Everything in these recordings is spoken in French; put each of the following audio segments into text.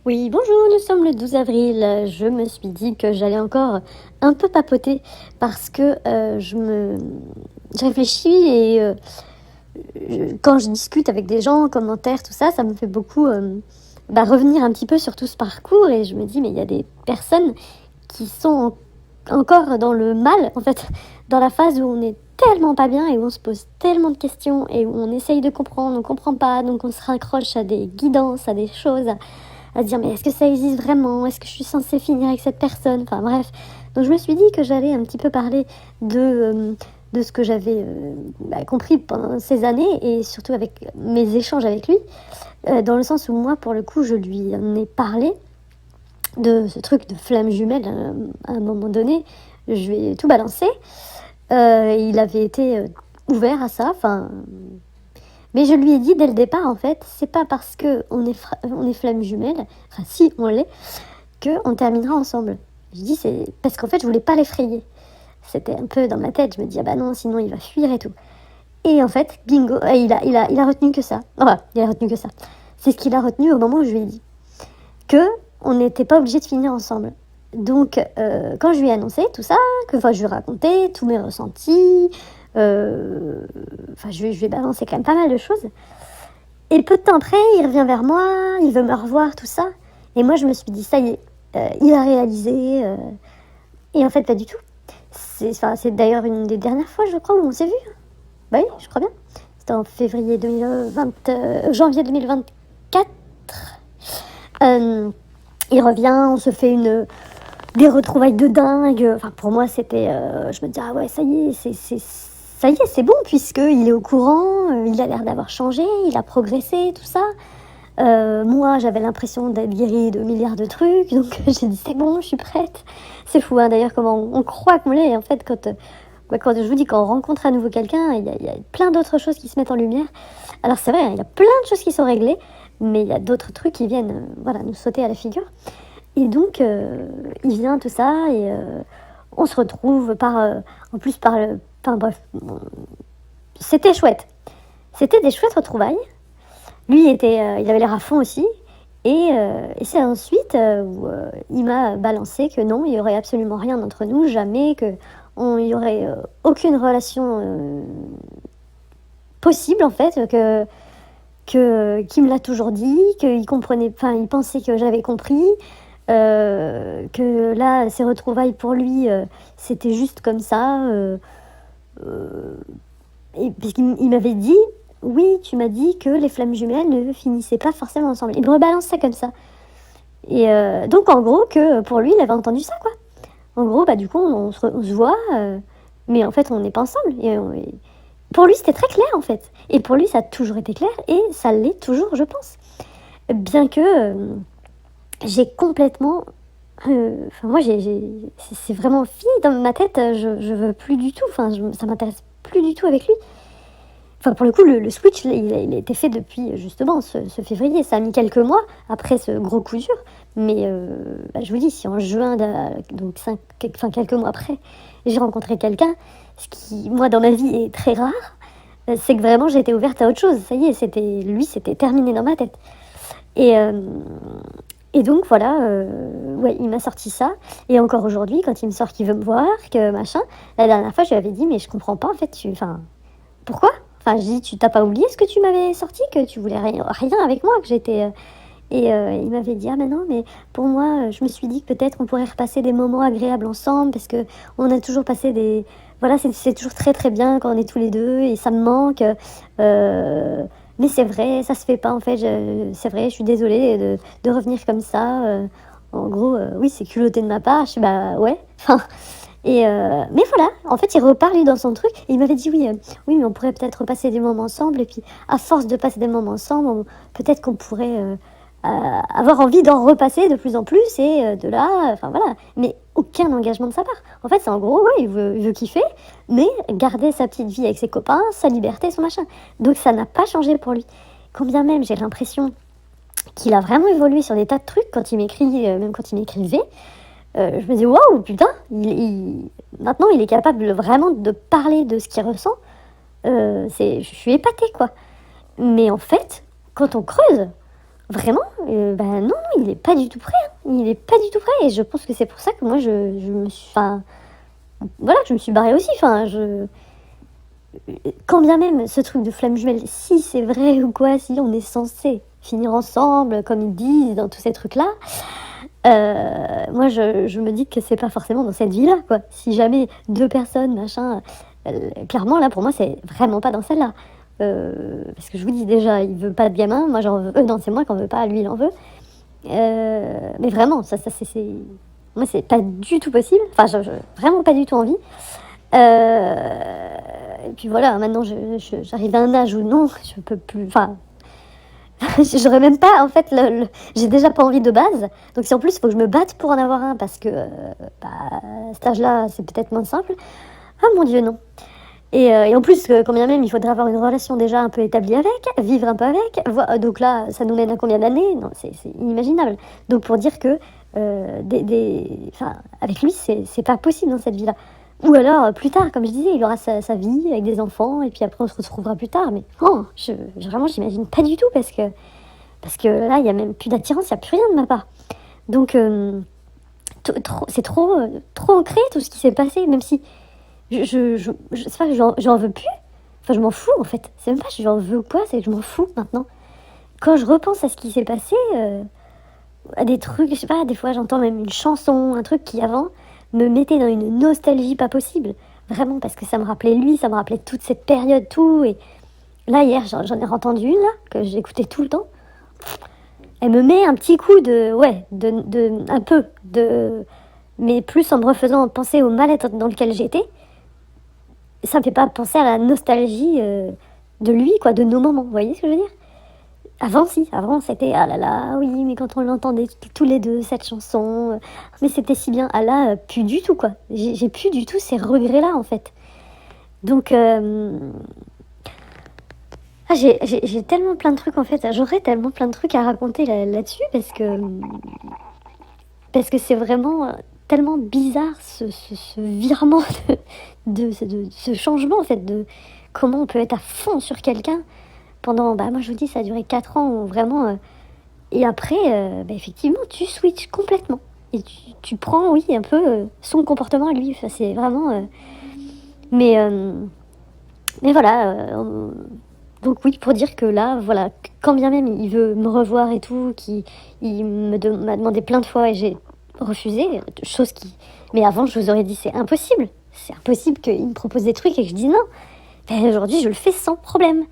Oui, bonjour, nous sommes le 12 avril. Je me suis dit que j'allais encore un peu papoter parce que je réfléchis et quand je discute avec des gens, en commentaire, tout ça, ça me fait beaucoup revenir un petit peu sur tout ce parcours et je me dis, mais il y a des personnes qui sont encore dans le mal, en fait, dans la phase où on est tellement pas bien et où on se pose tellement de questions et où on essaye de comprendre, on comprend pas, donc on se raccroche à des guidances, à des choses, à se dire mais est-ce que ça existe vraiment? Est-ce que je suis censée finir avec cette personne? Enfin bref. Donc je me suis dit que j'allais un petit peu parler de ce que j'avais compris pendant ces années et surtout avec mes échanges avec lui, dans le sens où moi, pour le coup, je lui en ai parlé de ce truc de flamme jumelle à un moment donné. Je lui ai tout balancé. Il avait été ouvert à ça. Enfin, mais je lui ai dit dès le départ, en fait, c'est pas parce que on est flamme jumelle, enfin si on l'est, qu'on terminera ensemble. Je dis c'est parce qu'en fait je voulais pas l'effrayer. C'était un peu dans ma tête, je me dis ah bah non, sinon il va fuir et tout. Et en fait, bingo, il a retenu que ça. Enfin, il a retenu que ça. C'est ce qu'il a retenu au moment où je lui ai dit que on n'était pas obligé de finir ensemble. Donc, quand je lui ai annoncé tout ça, que je lui ai raconté tous mes ressentis, je lui ai balancé quand même pas mal de choses. Et peu de temps après, il revient vers moi, il veut me revoir, tout ça. Et moi, je me suis dit, ça y est, il a réalisé. Et en fait, pas du tout. C'est d'ailleurs une des dernières fois, je crois, où on s'est vu. Bah oui, je crois bien. C'était en janvier 2024. Il revient, on se fait des retrouvailles de dingue. Enfin, pour moi, c'était... je me disais, ah ouais, ça y est, ça y est, c'est bon, puisqu'il est au courant, il a l'air d'avoir changé, il a progressé, tout ça. Moi, j'avais l'impression d'être guérie de milliards de trucs, donc j'ai dit, c'est bon, je suis prête. C'est fou, hein, d'ailleurs, comment on croit qu'on l'est, en fait, quand je vous dis, quand on rencontre à nouveau quelqu'un, il y a plein d'autres choses qui se mettent en lumière. Alors, c'est vrai, hein, il y a plein de choses qui sont réglées, mais il y a d'autres trucs qui viennent nous sauter à la figure. Et donc, il vient, tout ça, et on se retrouve en plus par le... Enfin bref, c'était chouette. C'était des chouettes retrouvailles. Lui, il avait l'air à fond aussi. Et c'est ensuite où il m'a balancé que non, il n'y aurait absolument rien entre nous, jamais, qu'il n'y aurait aucune relation possible, en fait, qu'il me l'a toujours dit, qu'il comprenait, enfin, il pensait que j'avais compris, que là, ces retrouvailles pour lui, c'était juste comme ça. Et puisqu'il m'avait dit, oui, tu m'as dit que les flammes jumelles ne finissaient pas forcément ensemble. Il me rebalance ça comme ça. Et donc, en gros, que pour lui, il avait entendu ça, quoi. En gros, du coup, on se voit, mais en fait, on n'est pas ensemble. Et pour lui, c'était très clair, en fait. Et pour lui, ça a toujours été clair, et ça l'est toujours, je pense. Bien que j'ai complètement... moi, c'est vraiment fini dans ma tête. Je veux plus du tout. Ça m'intéresse plus du tout avec lui. Enfin, pour le coup, le switch, il a été fait depuis justement ce février. Ça a mis quelques mois après ce gros coup dur. Mais je vous dis, si en juin, donc quelques mois après, j'ai rencontré quelqu'un, ce qui, moi, dans ma vie, est très rare, c'est que vraiment, j'ai été ouverte à autre chose. Ça y est, c'était terminé dans ma tête. Et donc, voilà, ouais, il m'a sorti ça. Et encore aujourd'hui, quand il me sort qu'il veut me voir, que machin, la dernière fois, je lui avais dit, mais je comprends pas, en fait, pourquoi? Enfin, je dis, tu t'as pas oublié ce que tu m'avais sorti, que tu voulais rien avec moi, que j'étais... Et il m'avait dit, ah mais non, mais pour moi, je me suis dit que peut-être on pourrait repasser des moments agréables ensemble, parce que on a toujours passé des... Voilà, c'est toujours très très bien quand on est tous les deux, et ça me manque. Mais c'est vrai, ça se fait pas en fait, c'est vrai, je suis désolée de revenir comme ça. En gros, oui, c'est culotté de ma part, je suis bah ouais. Enfin, mais voilà, en fait, il reparle dans son truc, et il m'avait dit oui, oui, mais on pourrait peut-être passer des moments ensemble, et puis à force de passer des moments ensemble, peut-être qu'on pourrait avoir envie d'en repasser de plus en plus, et de là, enfin voilà, mais aucun engagement de sa part. En fait, c'est en gros, ouais, il veut kiffer, mais garder sa petite vie avec ses copains, sa liberté, son machin. Donc ça n'a pas changé pour lui. Quand bien même, j'ai l'impression qu'il a vraiment évolué sur des tas de trucs quand il m'écrit, même quand il m'écrivait. Je me dis, waouh, putain, maintenant il est capable vraiment de parler de ce qu'il ressent. Je suis épatée, quoi. Mais en fait, quand on creuse, Vraiment, non, non, il est pas du tout prêt, hein. Il est pas du tout prêt et je pense que c'est pour ça que moi je me suis enfin, voilà, je me suis barrée aussi. Enfin, quand bien même ce truc de flamme jumelle, si c'est vrai ou quoi, si on est censé finir ensemble comme ils disent dans tous ces trucs-là, moi je me dis que c'est pas forcément dans cette vie-là, quoi. Si jamais 2 personnes, machin, clairement là pour moi c'est vraiment pas dans celle-là. Parce que je vous dis déjà, il veut pas de gamin, moi j'en veux non, c'est moi qui en veux pas, lui il en veut. Mais vraiment, ça c'est moi c'est pas du tout possible, enfin je vraiment pas du tout envie. Et puis voilà, maintenant j'arrive à un âge où non, je peux plus, enfin j'aurais même pas, en fait, j'ai déjà pas envie de base. Donc si en plus il faut que je me batte pour en avoir un parce que à cet âge-là, c'est peut-être moins simple. Ah mon Dieu, non. Et en plus, quand bien même, il faudrait avoir une relation déjà un peu établie avec, vivre un peu avec. Donc là, ça nous mène à combien d'années? Non, c'est inimaginable. Donc pour dire que enfin, avec lui, c'est pas possible dans cette vie-là. Ou alors, plus tard, comme je disais, il aura sa vie avec des enfants, et puis après on se retrouvera plus tard. Mais oh, vraiment, j'imagine pas du tout, parce que là, il y a même plus d'attirance, il y a plus rien de ma part. Donc, c'est trop ancré tout ce qui s'est passé, même si c'est pas que j'en veux plus. Enfin, je m'en fous en fait. C'est même pas que j'en veux ou quoi, c'est que je m'en fous maintenant. Quand je repense à ce qui s'est passé, à des trucs, je sais pas, des fois j'entends même une chanson, un truc qui avant me mettait dans une nostalgie pas possible. Vraiment, parce que ça me rappelait lui, ça me rappelait toute cette période, tout. Et là, hier, j'en ai entendu une là, que j'écoutais tout le temps. Elle me met un petit coup de, ouais, un peu, mais plus en me refaisant penser au mal-être dans lequel j'étais. Ça me fait pas penser à la nostalgie de lui, quoi, de nos moments. Vous voyez ce que je veux dire? Avant, si, avant c'était ah là là, oui, mais quand on l'entendait tous les deux, cette chanson, mais c'était si bien. Ah là, plus du tout, quoi. J'ai plus du tout ces regrets-là, en fait. Donc, j'ai tellement plein de trucs, en fait. J'aurais tellement plein de trucs à raconter là-dessus, parce que c'est vraiment tellement bizarre ce virement de ce changement, en fait, de comment on peut être à fond sur quelqu'un pendant, bah moi je vous dis, ça a duré 4 ans, où vraiment, et après, effectivement, tu switches complètement. Et tu prends, oui, un peu son comportement à lui. Enfin, c'est vraiment. Mais, euh, mais voilà. Donc, oui, pour dire que là, voilà, quand bien même il veut me revoir et tout, il m'a demandé plein de fois et j'ai refusé, chose qui. Mais avant, je vous aurais dit, c'est impossible. C'est impossible qu'il me propose des trucs et que je dis non. Ben, aujourd'hui, je le fais sans problème.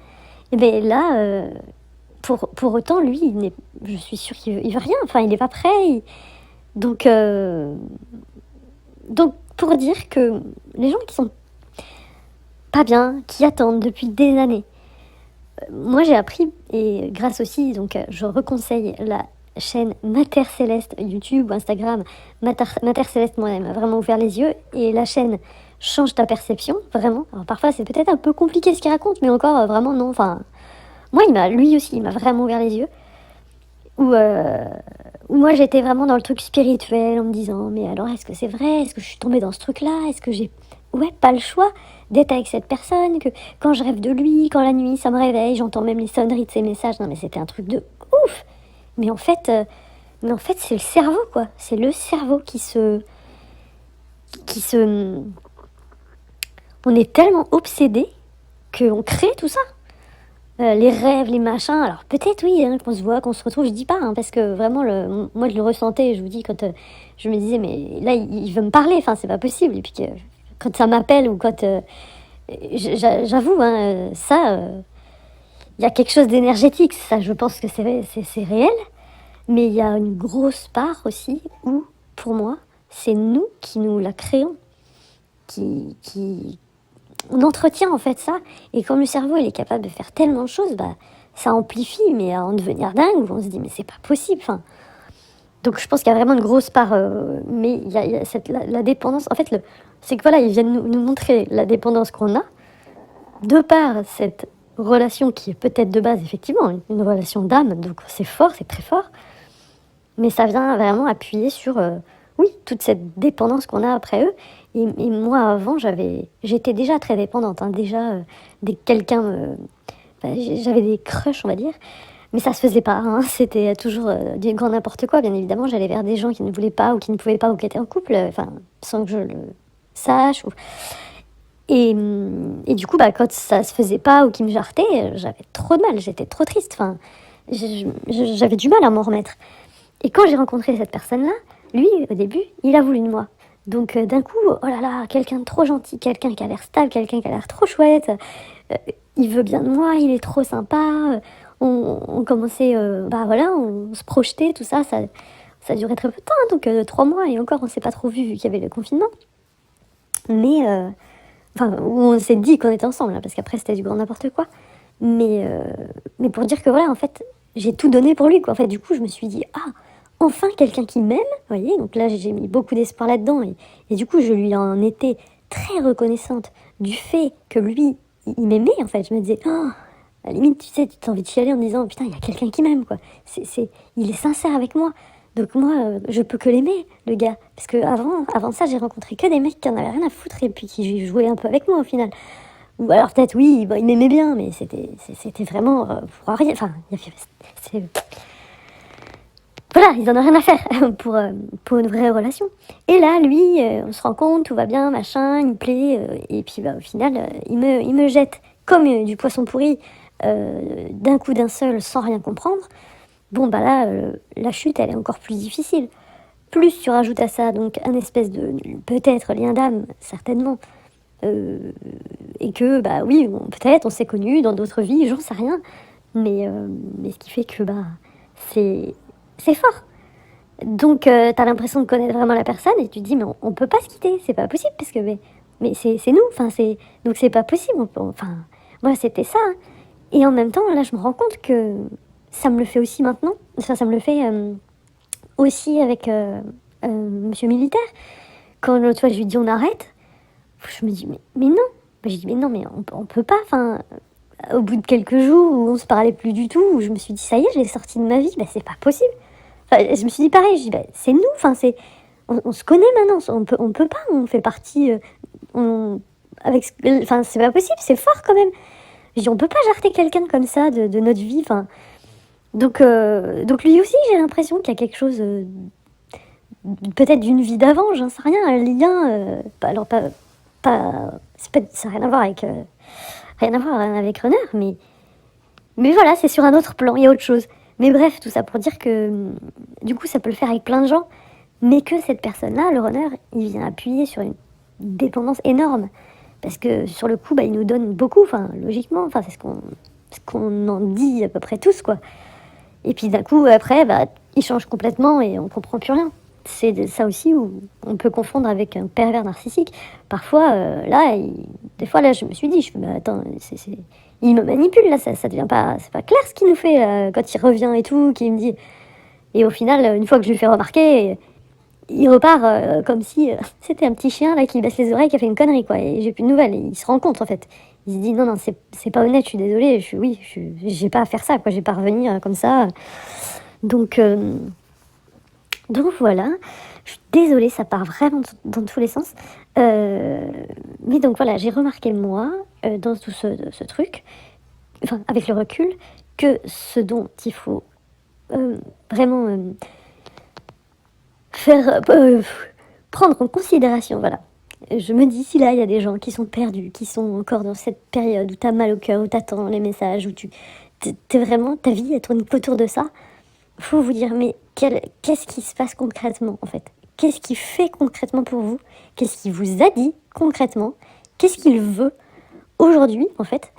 Et bien là, pour autant, lui, je suis sûre qu'il veut rien. Enfin, il n'est pas prêt. Donc, pour dire que les gens qui sont pas bien, qui attendent depuis des années, moi j'ai appris, et grâce aussi, donc je reconseille la chaîne Mater Céleste, YouTube ou Instagram. Mater Céleste, moi, elle m'a vraiment ouvert les yeux. Et la chaîne Change ta perception, vraiment. Alors parfois, c'est peut-être un peu compliqué ce qu'il raconte, mais encore, vraiment, non. Enfin, moi, lui aussi, il m'a vraiment ouvert les yeux. Où moi j'étais vraiment dans le truc spirituel en me disant mais alors est-ce que c'est vrai, est-ce que je suis tombée dans ce truc là, est-ce que j'ai pas le choix d'être avec cette personne, que quand je rêve de lui, quand la nuit ça me réveille, j'entends même les sonneries de ses messages. Non mais c'était un truc de ouf. Mais en fait c'est le cerveau, quoi, c'est le cerveau qui se on est tellement obsédé qu'on crée tout ça. Les rêves, les machins, alors peut-être oui, hein, qu'on se voit, qu'on se retrouve, je dis pas, hein, parce que vraiment, moi je le ressentais, je vous dis, quand je me disais, mais là il veut me parler, enfin c'est pas possible, et puis quand ça m'appelle, ou quand, j'avoue, hein, ça, il y a quelque chose d'énergétique, ça je pense que c'est réel, mais il y a une grosse part aussi où, pour moi, c'est nous qui nous la créons, qui, on entretient en fait ça, et quand le cerveau il est capable de faire tellement de choses, bah ça amplifie, mais à en devenir dingue, où on se dit mais c'est pas possible. Enfin, donc je pense qu'il y a vraiment une grosse part, mais il y a la dépendance. En fait, c'est que voilà, ils viennent nous montrer la dépendance qu'on a, de par cette relation qui est peut-être de base effectivement une relation d'âme, donc c'est fort, c'est très fort, mais ça vient vraiment appuyer sur, oui, toute cette dépendance qu'on a après eux. Et moi, avant, j'étais déjà très dépendante, hein. Déjà, dès que quelqu'un j'avais des crushs, on va dire. Mais ça se faisait pas, hein. C'était toujours du grand n'importe quoi, bien évidemment. J'allais vers des gens qui ne voulaient pas ou qui ne pouvaient pas ou qui étaient en couple, enfin, sans que je le sache. Et du coup, bah, quand ça se faisait pas ou qu'ils me jartaient, j'avais trop de mal, j'étais trop triste. Enfin, j'avais du mal à m'en remettre. Et quand j'ai rencontré cette personne-là, lui, au début, il a voulu de moi. Donc d'un coup, oh là là, quelqu'un de trop gentil, quelqu'un qui a l'air stable, quelqu'un qui a l'air trop chouette, il veut bien de moi, il est trop sympa. On commençait, bah voilà, on se projetait, tout ça, ça durait très peu de temps, hein, donc 3 mois, et encore on s'est pas trop vu vu qu'il y avait le confinement. Mais, enfin, on s'est dit qu'on était ensemble, là, parce qu'après c'était du grand n'importe quoi. Mais pour dire que voilà, en fait, j'ai tout donné pour lui, quoi. En fait, du coup, je me suis dit, ah, enfin quelqu'un qui m'aime, vous voyez. Donc là, j'ai mis beaucoup d'espoir là-dedans. Et du coup, je lui en étais très reconnaissante du fait que lui, il m'aimait, en fait. Je me disais, oh, à la limite, tu sais, tu as envie de chialer en disant, putain, il y a quelqu'un qui m'aime, quoi. Il est sincère avec moi. Donc moi, je peux que l'aimer, le gars. Parce que avant ça, j'ai rencontré que des mecs qui en avaient rien à foutre et puis qui jouaient un peu avec moi, au final. Ou alors peut-être, oui, bon, il m'aimait bien, mais c'était vraiment pour rien. Enfin, voilà, ils en ont rien à faire pour une vraie relation. Et là, lui, on se rend compte, tout va bien, machin, il me plaît. Et puis bah, au final, il me jette comme du poisson pourri d'un coup d'un seul sans rien comprendre. Bon, bah là, la chute, elle est encore plus difficile. Plus tu rajoutes à ça donc un espèce de peut-être lien d'âme, certainement. Et que, bah oui, peut-être on s'est connus dans d'autres vies, j'en sais rien. Mais ce qui fait que, bah, c'est fort. Donc, t'as l'impression de connaître vraiment la personne et tu te dis, mais on peut pas se quitter, c'est pas possible, parce que, mais c'est nous, enfin, donc c'est pas possible. Enfin, moi, c'était ça, hein. Et en même temps, là, je me rends compte que ça me le fait aussi maintenant. Ça me le fait aussi avec Monsieur Militaire. Quand l'autre fois, je lui dis, on arrête. Je me dis, mais non. Je dis, mais non, mais on peut pas. Enfin, au bout de quelques jours où on se parlait plus du tout, où je me suis dit, ça y est, je l'ai sorti de ma vie, bah, c'est pas possible. Enfin, je me suis dit pareil, je dis, bah, c'est nous, enfin, on se connaît maintenant, on peut pas, on fait partie, enfin, c'est pas possible, c'est fort quand même. Je dis, on peut pas jarter quelqu'un comme ça de notre vie, enfin. Donc lui aussi, j'ai l'impression qu'il y a quelque chose, peut-être d'une vie d'avant, j'en sais rien, un lien, alors ça n'a rien à voir avec Runner, mais voilà, c'est sur un autre plan, il y a autre chose. Mais bref, tout ça pour dire que du coup, ça peut le faire avec plein de gens, mais que cette personne-là, le runner, il vient appuyer sur une dépendance énorme. Parce que sur le coup, bah, il nous donne beaucoup, enfin, logiquement, enfin, c'est ce qu'on en dit à peu près tous, quoi. Et puis d'un coup, après, bah, il change complètement et on comprend plus rien. C'est ça aussi où on peut confondre avec un pervers narcissique. Parfois, des fois, là, je me suis dit, bah, attends, il me manipule, là, ça devient pas, c'est pas clair ce qu'il nous fait, là, quand il revient et tout, qu'il me dit. Et au final, une fois que je lui fais remarquer, il repart comme si c'était un petit chien, là, qui baisse les oreilles, qui a fait une connerie, quoi. Et j'ai plus de nouvelles. Et il se rend compte, en fait. Il se dit, non, c'est pas honnête, je suis désolée, j'ai pas à faire ça, quoi, j'ai pas à revenir comme ça. Donc voilà, je suis désolée, ça part vraiment dans tous les sens. Mais donc voilà, j'ai remarqué moi, dans tout ce truc, enfin avec le recul, que ce dont il faut vraiment prendre en considération, voilà. Je me dis, si là, il y a des gens qui sont perdus, qui sont encore dans cette période où t'as mal au cœur, où t'attends les messages, où t'es vraiment, ta vie, elle tourne autour de ça, faut vous dire, mais qu'est-ce qui se passe concrètement, en fait? Qu'est-ce qu'il fait concrètement pour vous? Qu'est-ce qu'il vous a dit concrètement? Qu'est-ce qu'il veut aujourd'hui, en fait?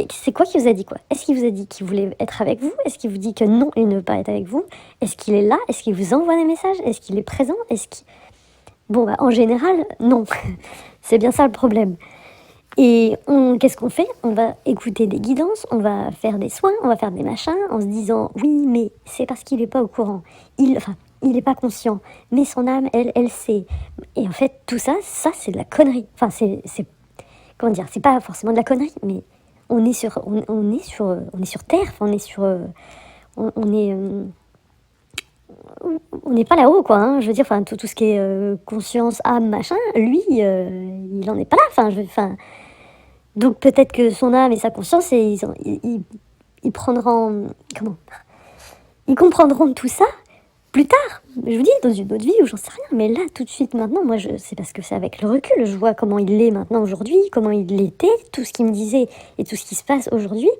C'est quoi qu'il vous a dit, quoi? Est-ce qu'il vous a dit qu'il voulait être avec vous? Est-ce qu'il vous dit que non, il ne veut pas être avec vous? Est-ce qu'il est là? Est-ce qu'il vous envoie des messages? Est-ce qu'il est présent? Bon, bah, en général, non. C'est bien ça le problème. Et qu'est-ce qu'on fait? On va écouter des guidances, on va faire des soins, on va faire des machins, en se disant, oui, mais c'est parce qu'il n'est pas au courant. Il n'est pas conscient. Mais son âme, elle sait. Et en fait, tout ça, c'est de la connerie. Enfin, comment dire? C'est pas forcément de la connerie, mais on est sur Terre, enfin, on n'est pas là-haut, quoi, hein. Je veux dire, enfin, tout ce qui est conscience, âme, machin, lui, il en est pas là. Donc peut-être que son âme et sa conscience, ils prendront, comment, ils comprendront tout ça plus tard, je vous dis, dans une autre vie ou j'en sais rien. Mais là, tout de suite, maintenant, moi, c'est parce que c'est avec le recul. Je vois comment il est maintenant aujourd'hui, comment il l'était, tout ce qu'il me disait et tout ce qui se passe aujourd'hui.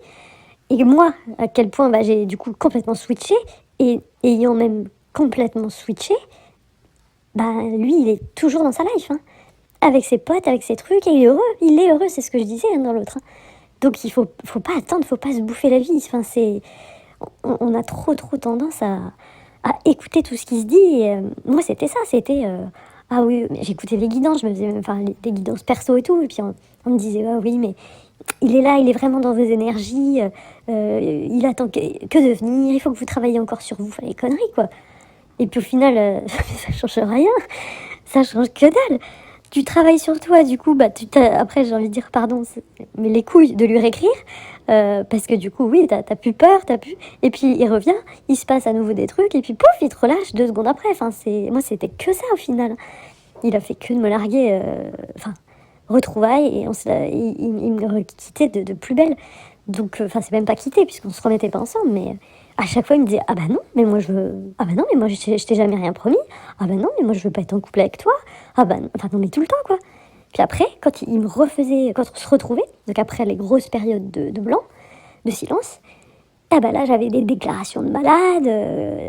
Et moi, à quel point j'ai du coup complètement switché. Et ayant même complètement switché, lui, il est toujours dans sa life. Hein, avec ses potes, avec ses trucs, et il est heureux. Il est heureux, c'est ce que je disais dans l'autre. Hein. Donc il faut pas attendre, faut pas se bouffer la vie. Enfin, on a trop tendance à écouter tout ce qui se dit. Et, moi, c'était ça, c'était... ah oui, j'écoutais les guidances, je me faisais les guidances perso et tout. Et puis on me disait, ah oui, mais il est là, il est vraiment dans vos énergies. Il attend que de venir, il faut que vous travailliez encore sur vous. Enfin, les conneries, quoi. Et puis au final, ça change rien. Ça change que dalle. Tu travailles sur toi, du coup, après j'ai envie de dire pardon, mais les couilles de lui réécrire, parce que du coup, oui, t'as plus peur, et puis il revient, il se passe à nouveau des trucs, et puis pouf, il te relâche 2 secondes après. Enfin, moi, c'était que ça au final. Il a fait que de me larguer, retrouvailles, et il me quittait de plus belle. Donc, c'est même pas quitté, puisqu'on se remettait pas ensemble, mais à chaque fois, il me disait, ah bah non, mais moi je veux, ah bah non, mais moi je t'ai jamais rien promis, ah bah non, mais moi je veux pas être en couple avec toi, ah bah non, non, mais tout le temps, quoi. Puis après, quand il me refaisait, quand on se retrouvait, donc après les grosses périodes de blanc, de silence, ah bah là, j'avais des déclarations de malade.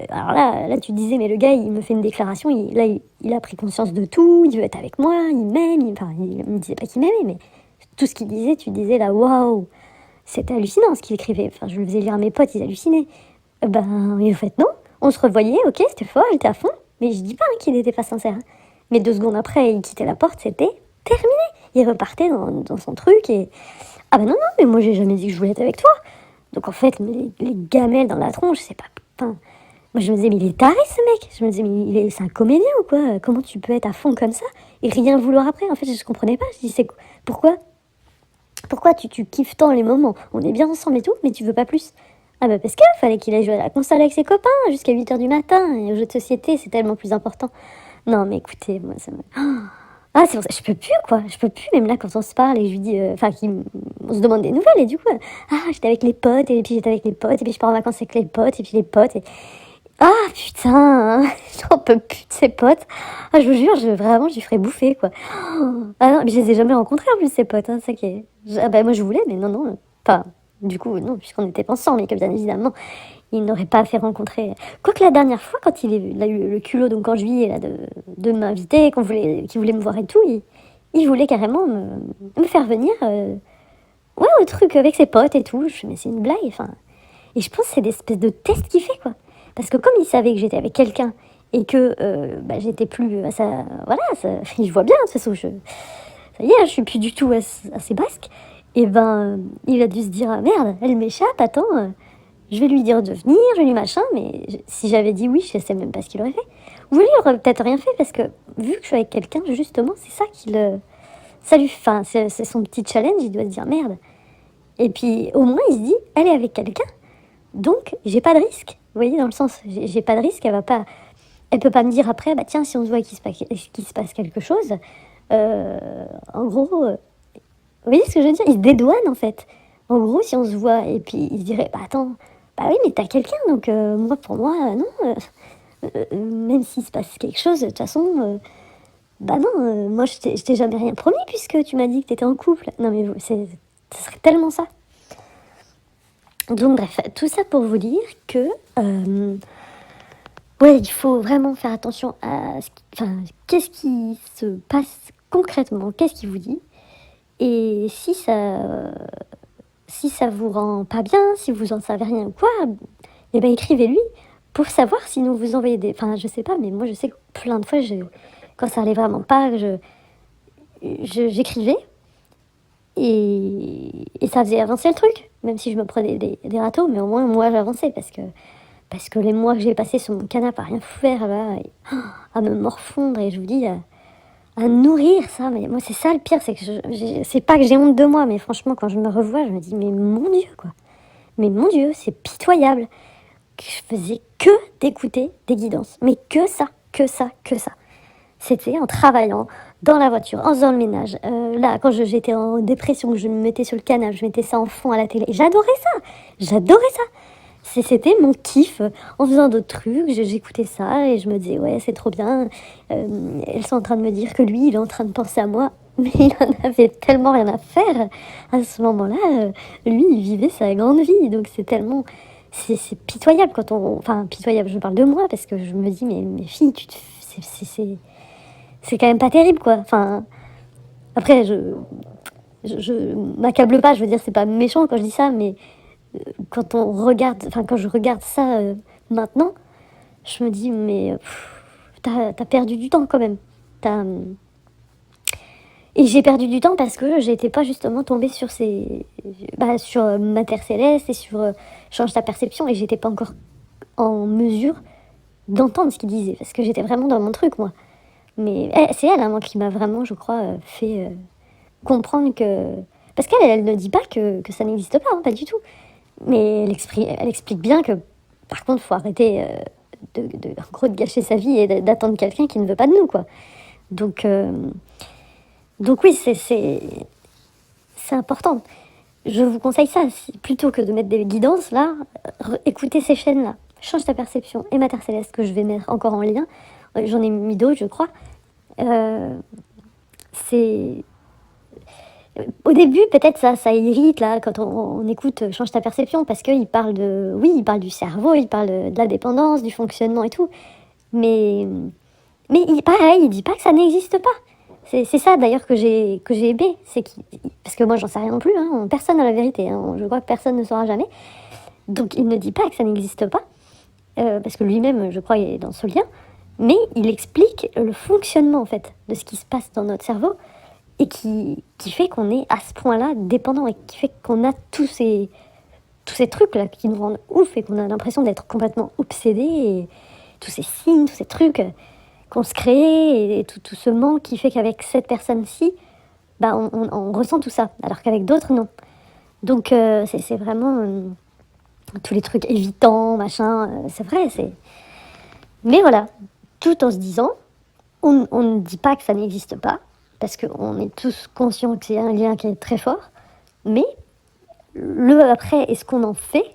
Alors là, tu disais, mais le gars, il me fait une déclaration, il a pris conscience de tout, il veut être avec moi, il m'aime, il me disait pas qu'il m'aimait, mais tout ce qu'il disait, tu disais là, waouh, c'était hallucinant ce qu'il écrivait. Enfin, je le faisais lire à mes potes, ils hallucinaient. Mais en fait, non. On se revoyait, ok, c'était fort, il était à fond. Mais je dis pas qu'il n'était pas sincère. Mais 2 secondes après, il quittait la porte, c'était terminé. Il repartait dans son truc et... Ah bah non, mais moi j'ai jamais dit que je voulais être avec toi. Donc en fait, les gamelles dans la tronche, c'est pas... Putain. Moi je me disais, mais il est taré ce mec. Je me disais, mais c'est un comédien ou quoi? Comment tu peux être à fond comme ça et rien vouloir après? En fait, je comprenais pas. Je dis, pourquoi tu kiffes tant les moments? On est bien ensemble et tout, mais tu veux pas plus? Ah bah parce qu'il fallait qu'il aille jouer à la console avec ses copains jusqu'à 8h du matin. Et aux jeux de société, c'est tellement plus important. Non, mais écoutez, moi, ça me... Ah, c'est pour ça, je peux plus, quoi. Je peux plus, même là, quand on se parle et je lui dis... on se demande des nouvelles et du coup... j'étais avec les potes, et puis j'étais avec les potes, et puis je pars en vacances avec les potes, et puis les potes, et... Ah, putain, j'en peux plus de ces potes. Ah, je vous jure, vraiment, je lui ferais bouffer, quoi. Ah non, mais je les ai jamais rencontrés, en plus, ces potes, hein, ça qui est... Ah bah, moi, je voulais, mais non, pas... Du coup, non, puisqu'on n'était pas ensemble, et que bien évidemment, il n'aurait pas fait rencontrer... Quoique la dernière fois, quand il a eu le culot, donc en juillet, là, de m'inviter, qu'il voulait me voir et tout, il voulait carrément me faire venir, au truc avec ses potes et tout. Je fais, mais c'est une blague, enfin... Et je pense que c'est des espèces de tests qu'il fait, quoi. Parce que comme il savait que j'étais avec quelqu'un, et que j'étais plus à ça... Voilà, ça, il voit bien, de toute façon, ça y est, je suis plus du tout assez basque. Et il a dû se dire, ah merde, elle m'échappe, attends, je vais lui dire de venir, je vais lui machin, mais si j'avais dit oui, je sais même pas ce qu'il aurait fait. Ou lui, il aurait peut-être rien fait, parce que vu que je suis avec quelqu'un, justement, c'est ça c'est son petit challenge, il doit se dire merde. Et puis au moins, il se dit, elle est avec quelqu'un, donc j'ai pas de risque. Vous voyez, dans le sens, j'ai pas de risque, elle peut pas me dire après, bah tiens, si on se voit qu'il se passe quelque chose, en gros... Vous voyez ce que je veux dire? Il se dédouane, en fait. En gros, si on se voit, et puis il se dirait, bah attends, bah oui, mais t'as quelqu'un, donc moi, pour moi, non. Même s'il se passe quelque chose, de toute façon, bah non, moi, je t'ai jamais rien promis, puisque tu m'as dit que t'étais en couple. Non, mais ce serait tellement ça. Donc, bref, tout ça pour vous dire que... il faut vraiment faire attention à... qu'est-ce qui se passe concrètement? Qu'est-ce qu'il vous dit? Et si ça vous rend pas bien, si vous en savez rien ou quoi, écrivez-lui pour savoir, sinon vous envoyez des... Enfin, je sais pas, mais moi je sais que plein de fois, quand ça allait vraiment pas, j'écrivais et ça faisait avancer le truc, même si je me prenais des râteaux, mais au moins moi j'avançais parce que les mois que j'ai passés sur mon canapé à rien faire là, à me morfondre, et je vous dis... à nourrir ça, mais moi c'est ça le pire, c'est que c'est pas que j'ai honte de moi, mais franchement quand je me revois, je me dis mais mon Dieu quoi, mais mon Dieu, c'est pitoyable que je faisais que d'écouter des guidances, mais que ça, c'était en travaillant dans la voiture, en faisant le ménage. Là, quand j'étais en dépression, que je me mettais sur le canapé, je mettais ça en fond à la télé. J'adorais ça. J'adorais ça. C'était mon kiff. En faisant d'autres trucs, j'écoutais ça et je me disais, ouais, c'est trop bien. Elles sont en train de me dire que lui, il est en train de penser à moi. Mais il en avait tellement rien à faire. À ce moment-là, lui, il vivait sa grande vie. Donc c'est tellement... C'est pitoyable quand on... Enfin, pitoyable, je parle de moi parce que je me dis, mais fille, c'est quand même pas terrible, quoi. Enfin, après, je m'accable pas, je veux dire, c'est pas méchant quand je dis ça, mais quand on regarde, enfin, quand je regarde ça maintenant, je me dis, mais t'as perdu du temps quand même. T'as... Et j'ai perdu du temps parce que j'étais pas justement tombée sur sur Matière Céleste et sur Change ta perception et j'étais pas encore en mesure d'entendre ce qu'il disait parce que j'étais vraiment dans mon truc, moi. Mais c'est elle, hein, moi, qui m'a vraiment, je crois, fait comprendre que... Parce qu'elle ne dit pas que ça n'existe pas, hein, pas du tout. Mais elle explique bien que, par contre, il faut arrêter en gros, de gâcher sa vie et d'attendre quelqu'un qui ne veut pas de nous, quoi. Donc, donc oui, c'est important. Je vous conseille ça, plutôt que de mettre des guidances, là, écoutez ces chaînes-là. Change ta perception et Matière Céleste, que je vais mettre encore en lien. J'en ai mis d'autres, je crois. C'est... Au début, peut-être ça irrite, là, quand on écoute Change ta perception, parce qu'il parle de... Oui, il parle du cerveau, il parle de la dépendance, du fonctionnement et tout. Mais pareil, il dit pas que ça n'existe pas. C'est ça, d'ailleurs, que j'ai aimé. Parce que moi, j'en sais rien non plus, hein, personne n'a la vérité. Hein, je crois que personne ne saura jamais. Donc, il ne dit pas que ça n'existe pas. Parce que lui-même, je crois, il est dans ce lien. Mais il explique le fonctionnement, en fait, de ce qui se passe dans notre cerveau et qui fait qu'on est à ce point-là dépendant et qui fait qu'on a tous ces trucs-là qui nous rendent ouf et qu'on a l'impression d'être complètement obsédés et tous ces signes, tous ces trucs qu'on se crée et tout ce manque qui fait qu'avec cette personne-ci, bah, on ressent tout ça, alors qu'avec d'autres, non. Donc c'est vraiment tous les trucs évitants, machin, c'est vrai, Mais voilà, tout en se disant, on ne dit pas que ça n'existe pas, parce qu'on est tous conscients que c'est un lien qui est très fort, mais le après et ce qu'on en fait,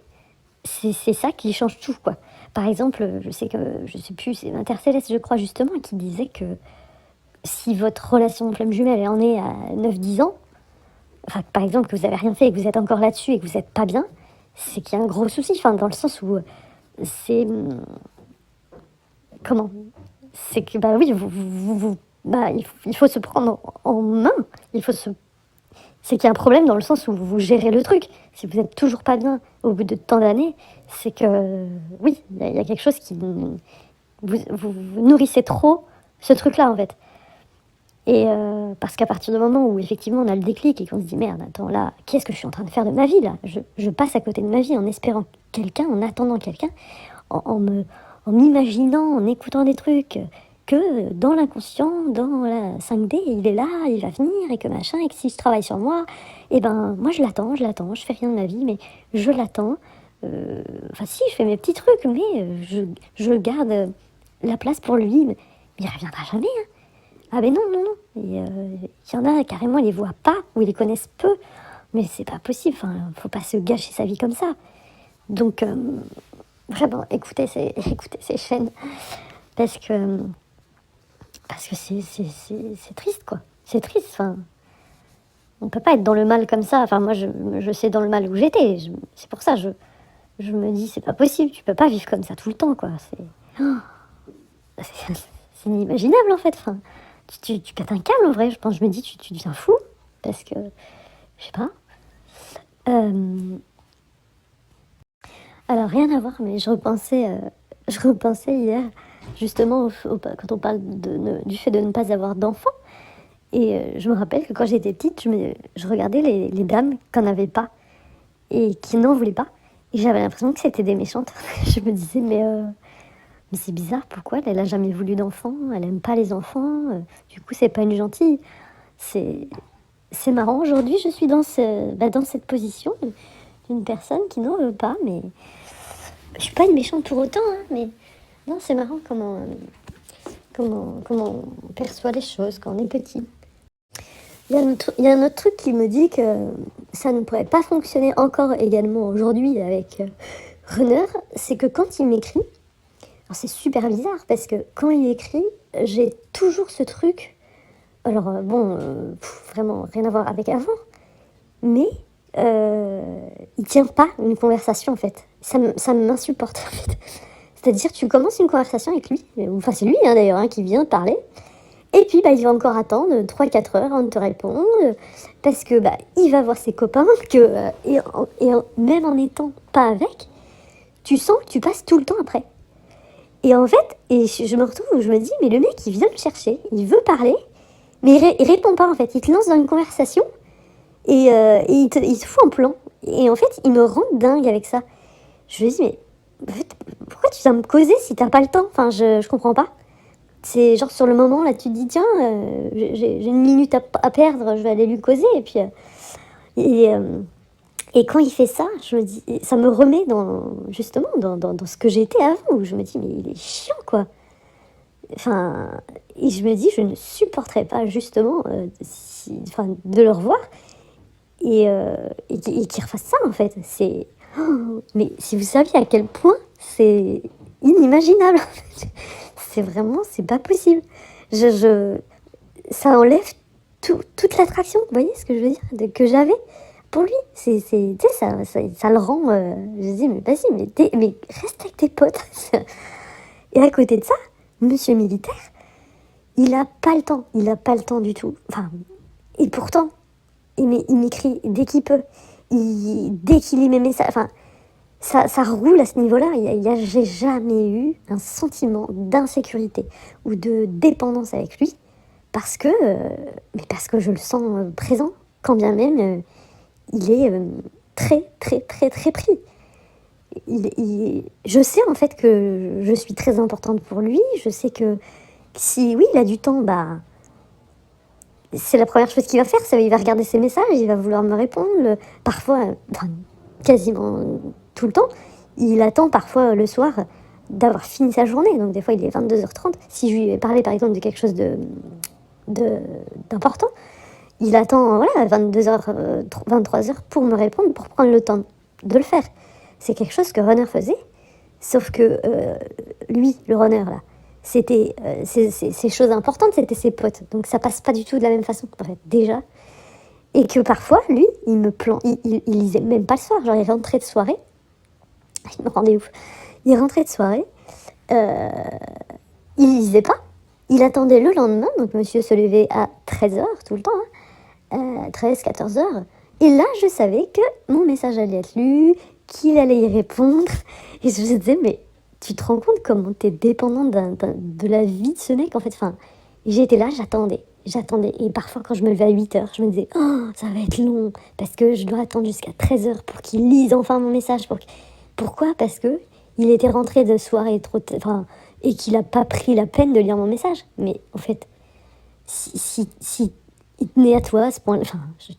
c'est ça qui change tout, quoi. Par exemple, je sais plus, c'est Intercéleste, je crois justement, qui disait que si votre relation flamme jumelle en est à 9-10 ans, enfin, par exemple, que vous avez rien fait et que vous êtes encore là-dessus et que vous n'êtes pas bien, c'est qu'il y a un gros souci, enfin, dans le sens où c'est... Comment? C'est que, bah oui, il faut se prendre en main, c'est qu'il y a un problème dans le sens où vous gérez le truc. Si vous n'êtes toujours pas bien au bout de tant d'années, c'est que, oui, il y a quelque chose qui... Vous nourrissez trop ce truc-là, en fait. Et parce qu'à partir du moment où, effectivement, on a le déclic et qu'on se dit, merde, attends, là, qu'est-ce que je suis en train de faire de ma vie, là? Je passe à côté de ma vie en espérant quelqu'un, en attendant quelqu'un, en m'imaginant, en écoutant des trucs... que dans l'inconscient, dans la 5D, il est là, il va venir, et que machin, et que si je travaille sur moi, et ben moi je l'attends, je fais rien de ma vie, mais je l'attends. Enfin si, je fais mes petits trucs, mais je garde la place pour lui, mais il reviendra jamais. Hein. Ah ben non, non, non. Il y en a carrément, ils les voient pas, ou ils les connaissent peu, mais c'est pas possible, enfin, faut pas se gâcher sa vie comme ça. Donc, vraiment, écoutez ces chaînes, parce que c'est triste, quoi. C'est triste, enfin. On peut pas être dans le mal comme ça. Enfin, moi, je sais dans le mal où j'étais. C'est pour ça, je me dis, c'est pas possible. Tu peux pas vivre comme ça tout le temps, quoi. C'est inimaginable, en fait. Enfin, tu pètes un câble, en vrai. Je pense, je me dis, tu deviens fou. Parce que, je sais pas. Alors, rien à voir, mais je repensais hier, justement, quand on parle du fait de ne pas avoir d'enfants. Et je me rappelle que quand j'étais petite, je regardais les dames qui n'en avaient pas et qui n'en voulaient pas. Et j'avais l'impression que c'était des méchantes. Je me disais, mais c'est bizarre, pourquoi elle a jamais voulu d'enfants, elle aime pas les enfants, du coup c'est pas une gentille. C'est marrant, aujourd'hui je suis dans cette position d'une personne qui n'en veut pas, mais je suis pas une méchante pour autant, hein, mais non, c'est marrant comment on perçoit les choses quand on est petit. Il y a un autre truc qui me dit que ça ne pourrait pas fonctionner encore également aujourd'hui avec Runner, c'est que quand il m'écrit, alors c'est super bizarre parce que quand il écrit, j'ai toujours ce truc, alors vraiment rien à voir avec avant, mais il tient pas une conversation en fait. Ça m'insupporte en fait. C'est-à-dire tu commences une conversation avec lui, enfin c'est lui d'ailleurs qui vient te parler, et puis il va encore attendre 3-4 heures avant de te répondre, parce que il va voir ses copains, même en étant pas avec, tu sens que tu passes tout le temps après. Et en fait, je me retrouve où je me dis, mais le mec il vient me chercher, il veut parler, mais il répond pas en fait, il te lance dans une conversation, et il te fout en plan. Et en fait, il me rend dingue avec ça. Je lui dis, mais en fait, pourquoi tu viens me causer si t'as pas le temps? Enfin, je comprends pas. C'est genre sur le moment, là, tu te dis, tiens, j'ai une minute à perdre, je vais aller lui causer. Et puis, et quand il fait ça, je me dis, ça me remet justement dans ce que j'étais avant, où je me dis, mais il est chiant, quoi. Enfin, et je me dis, je ne supporterais pas justement de le revoir et qu'il refasse ça, en fait. Mais si vous saviez à quel point c'est inimaginable, c'est pas possible. Ça enlève toute l'attraction, vous voyez ce que je veux dire, que j'avais pour lui. Tu sais, ça le rend. Je dis, mais vas-y, mais reste avec tes potes. Et à côté de ça, monsieur militaire, il a pas le temps. Il a pas le temps du tout. Enfin, et pourtant, il m'écrit dès qu'il peut. Dès qu'il lit mes messages. Enfin, ça roule à ce niveau-là. J'ai jamais eu un sentiment d'insécurité ou de dépendance avec lui parce que je le sens présent, quand bien même il est très, très, très, très pris. Je sais en fait que je suis très importante pour lui. Je sais que si, oui, il a du temps, c'est la première chose qu'il va faire, il va regarder ses messages, il va vouloir me répondre. Parfois, quasiment tout le temps, il attend parfois le soir d'avoir fini sa journée. Donc des fois, il est 22h30. Si je lui ai parlé par exemple de quelque chose d'important, il attend 22h, 23h pour me répondre, pour prendre le temps de le faire. C'est quelque chose que Runner faisait, sauf que lui, le Runner là, c'était ces choses importantes, c'était ses potes. Donc ça passe pas du tout de la même façon, en fait, déjà. Et que parfois, lui, il lisait même pas le soir. Genre, il rentrait de soirée. Il me rendait ouf. Il rentrait de soirée. Il lisait pas. Il attendait le lendemain. Donc, monsieur se levait à 13h tout le temps. 13, 14h. Et là, je savais que mon message allait être lu, qu'il allait y répondre. Et je me disais, mais tu te rends compte comment t'es dépendante de la vie de ce mec, en fait. Enfin, j'étais là, j'attendais. Et parfois, quand je me levais à 8h, je me disais, oh, ça va être long, parce que je dois attendre jusqu'à 13h pour qu'il lise enfin mon message. Pourquoi? Parce que il était rentré de soirée et qu'il n'a pas pris la peine de lire mon message. Mais en fait, si il tenait à toi à ce point,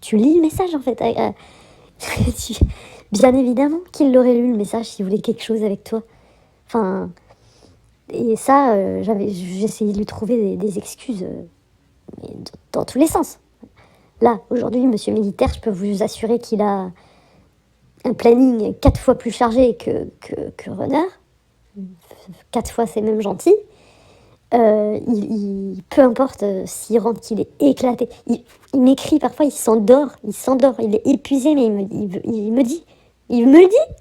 tu lis le message, en fait. Bien évidemment qu'il l'aurait lu, le message, s'il voulait quelque chose avec toi. Enfin, et ça, j'essayais de lui trouver des excuses dans tous les sens. Là, aujourd'hui, monsieur militaire, je peux vous assurer qu'il a un planning 4 fois plus chargé que Runner. 4 fois, c'est même gentil. Peu importe s'il rentre qu'il est éclaté. Il m'écrit parfois, il s'endort, il est épuisé, mais il me dit,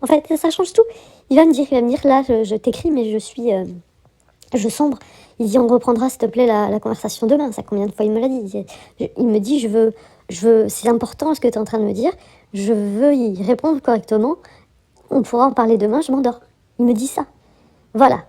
en fait, ça change tout. Il va me dire, là, je t'écris, mais je sombre. Il dit, on reprendra s'il te plaît la conversation demain. Ça, combien de fois il me l'a dit? Il me dit, je veux, c'est important ce que tu es en train de me dire, je veux y répondre correctement, on pourra en parler demain, je m'endors. Il me dit ça. Voilà.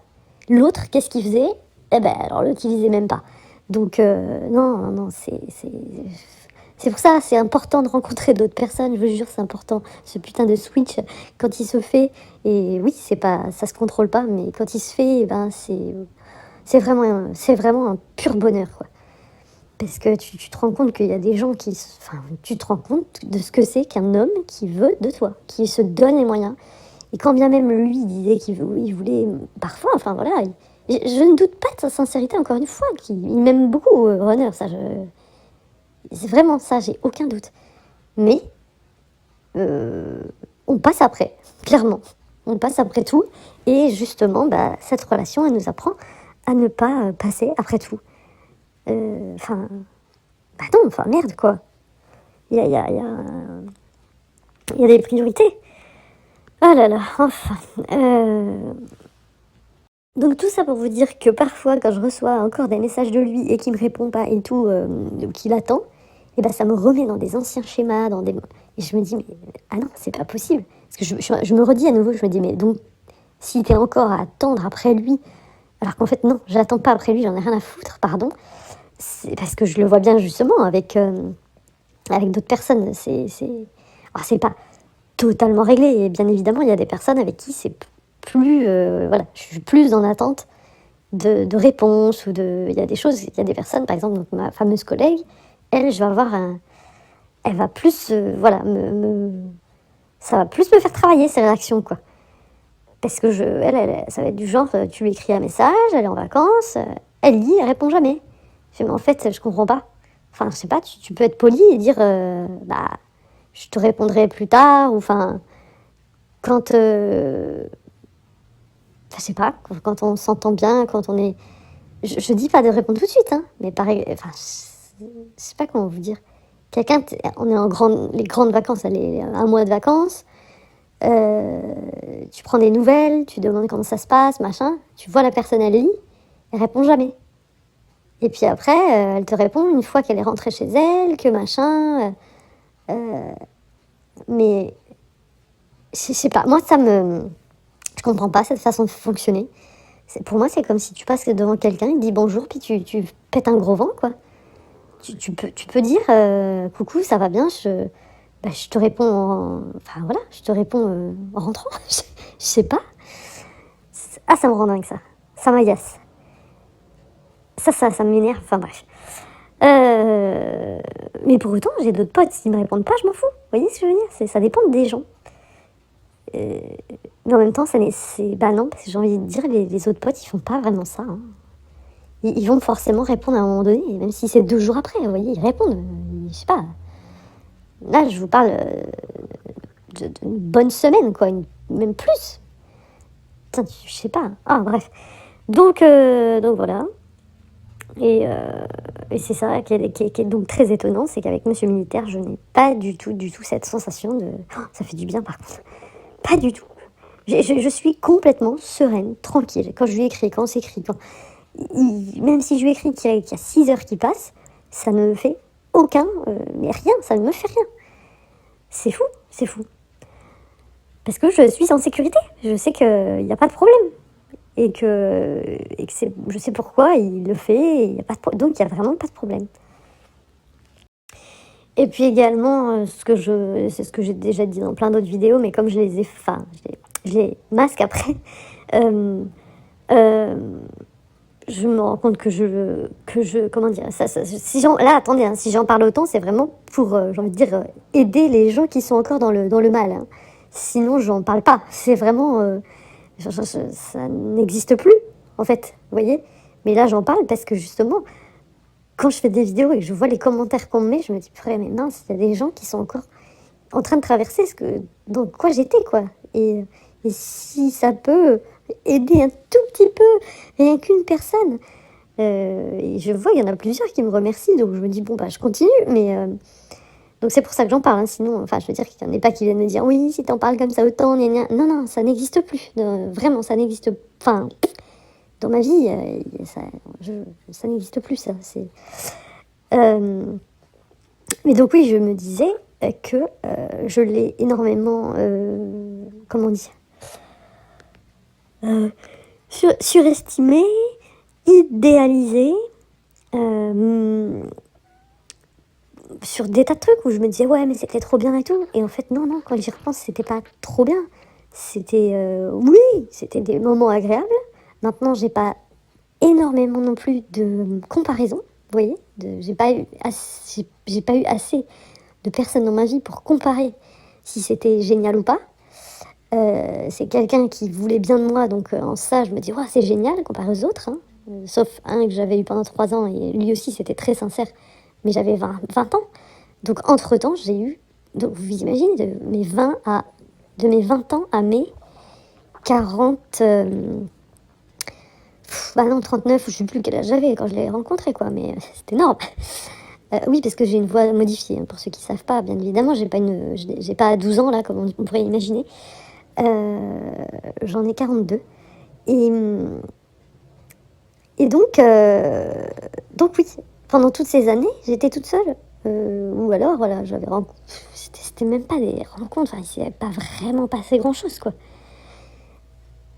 L'autre, qu'est-ce qu'il faisait? Alors l'autre, il faisait même pas. Donc, non, c'est pour ça, c'est important de rencontrer d'autres personnes, je vous jure, c'est important. Ce putain de switch, quand il se fait, et oui, ça se contrôle pas, mais quand il se fait, c'est vraiment un pur bonheur, quoi. Parce que tu te rends compte qu'il y a des gens tu te rends compte de ce que c'est qu'un homme qui veut de toi, qui se donne les moyens. Et quand bien même lui disait qu'il voulait, parfois, Je ne doute pas de sa sincérité, encore une fois, il m'aime beaucoup, Runner, c'est vraiment ça, j'ai aucun doute. Mais on passe après, clairement. On passe après tout. Et justement, cette relation, elle nous apprend à ne pas passer après tout. Enfin, non, enfin merde quoi. Il y a des priorités. Ah là là, enfin. Donc tout ça pour vous dire que parfois, quand je reçois encore des messages de lui et qu'il me répond pas et tout, qu'il attend, et ça me remet dans des anciens schémas, et je me dis, mais ah non, c'est pas possible. Parce que je me redis à nouveau, je me dis, mais donc, s'il était encore à attendre après lui, alors qu'en fait, non, je l'attends pas après lui, j'en ai rien à foutre, pardon. C'est parce que je le vois bien justement avec d'autres personnes. Alors, c'est pas totalement réglé. Et bien évidemment, il y a des personnes avec qui c'est plus... voilà, je suis plus en attente de réponses ou de... Il y a des choses, il y a des personnes, par exemple, donc ma fameuse collègue, elle, je vais avoir elle va plus, voilà, ça va plus me faire travailler, ces réactions, quoi. Parce que ça va être du genre, tu lui écris un message, elle est en vacances, elle lit, elle répond jamais. Je dis, mais en fait, je comprends pas. Enfin, je sais pas, tu peux être poli et dire, je te répondrai plus tard, ou enfin, quand, je sais pas, quand on s'entend bien, quand on est... Je dis pas de répondre tout de suite, hein, mais pareil, enfin, je sais pas comment vous dire. On est les grandes vacances, allez, un mois de vacances, tu prends des nouvelles, tu demandes comment ça se passe, machin, tu vois la personne, elle lit, elle répond jamais. Et puis après, elle te répond une fois qu'elle est rentrée chez elle, que machin, mais je sais pas, moi je comprends pas cette façon de fonctionner. Pour moi, c'est comme si tu passes devant quelqu'un, il te dit bonjour, puis tu pètes un gros vent, quoi. Tu peux dire coucou, ça va bien, je te réponds enfin voilà, je te réponds en rentrant. Je sais pas. Ah, ça me rend dingue, ça. Ça m'agace. Ça m'énerve, enfin bref. Mais pour autant, j'ai d'autres potes, s'ils me répondent pas, je m'en fous. Vous voyez ce que je veux dire? Ça dépend des gens. Mais en même temps, c'est non, parce que j'ai envie de dire, les autres potes, ils font pas vraiment ça, hein. Ils vont forcément répondre à un moment donné, même si c'est 2 jours après, vous voyez, ils répondent. Je sais pas. Là, je vous parle d'une bonne semaine, quoi, même plus. Putain, je sais pas. Ah, bref. Donc voilà. Et c'est ça qui est donc très étonnant, c'est qu'avec Monsieur Militaire, je n'ai pas du tout cette sensation de... Oh, ça fait du bien, par contre. Pas du tout. Je suis complètement sereine, tranquille. Quand je lui écris, quand on s'écrit, même si je lui écris qu'il y a 6 heures qui passent, ça ne me fait mais rien, ça ne me fait rien. C'est fou, c'est fou. Parce que je suis en sécurité, je sais qu'il n'y a pas de problème. Et que je sais pourquoi il le fait, et donc il n'y a vraiment pas de problème. Et puis également, c'est ce que j'ai déjà dit dans plein d'autres vidéos, mais comme je les masque après, je me rends compte comment dire, là, attendez, hein, si j'en parle autant, c'est vraiment pour, j'ai envie de dire, aider les gens qui sont encore dans le mal, hein. Sinon, j'en parle pas. C'est vraiment, ça n'existe plus, en fait, vous voyez. Mais là, j'en parle parce que justement, quand je fais des vidéos et que je vois les commentaires qu'on me met, je me dis, purée, mais mince, il y a des gens qui sont encore en train de traverser dans quoi j'étais, quoi. Et si ça peut aider un tout petit peu, rien qu'une personne. Et je vois, il y en a plusieurs qui me remercient, donc je me dis, bon, je continue, mais... donc c'est pour ça que j'en parle, hein, sinon, enfin, je veux dire qu'il n'y en ait pas qui viennent me dire, oui, si t'en parles comme ça autant, gna gna. Non, ça n'existe plus. Vraiment, ça n'existe... Enfin, dans ma vie, ça n'existe plus, ça. Mais donc oui, je me disais que je l'ai énormément... comment dire, surestimé, idéalisé, sur des tas de trucs où je me disais ouais mais c'était trop bien et tout, et en fait non, quand j'y repense, c'était pas trop bien, c'était oui, c'était des moments agréables. Maintenant, j'ai pas énormément non plus de comparaison, vous voyez, j'ai pas eu assez de personnes dans ma vie pour comparer si c'était génial ou pas. C'est quelqu'un qui voulait bien de moi, donc en ça, je me dis: «Waouh, c'est génial comparé aux autres, hein». Sauf un que j'avais eu pendant 3 ans et lui aussi, c'était très sincère, mais j'avais 20 ans. Donc entre-temps, j'ai eu donc vous imaginez de mes 20 ans à mes 40, bah non 39, je sais plus quel âge j'avais quand je l'ai rencontré quoi, mais c'est énorme. Oui, parce que j'ai une voix modifiée, hein, pour ceux qui savent pas, bien évidemment, j'ai pas 12 ans là comme on pourrait imaginer. J'en ai 42 et et donc oui, pendant toutes ces années, j'étais toute seule, ou alors voilà, c'était même pas des rencontres, enfin, il s'est pas vraiment passé grand-chose, quoi.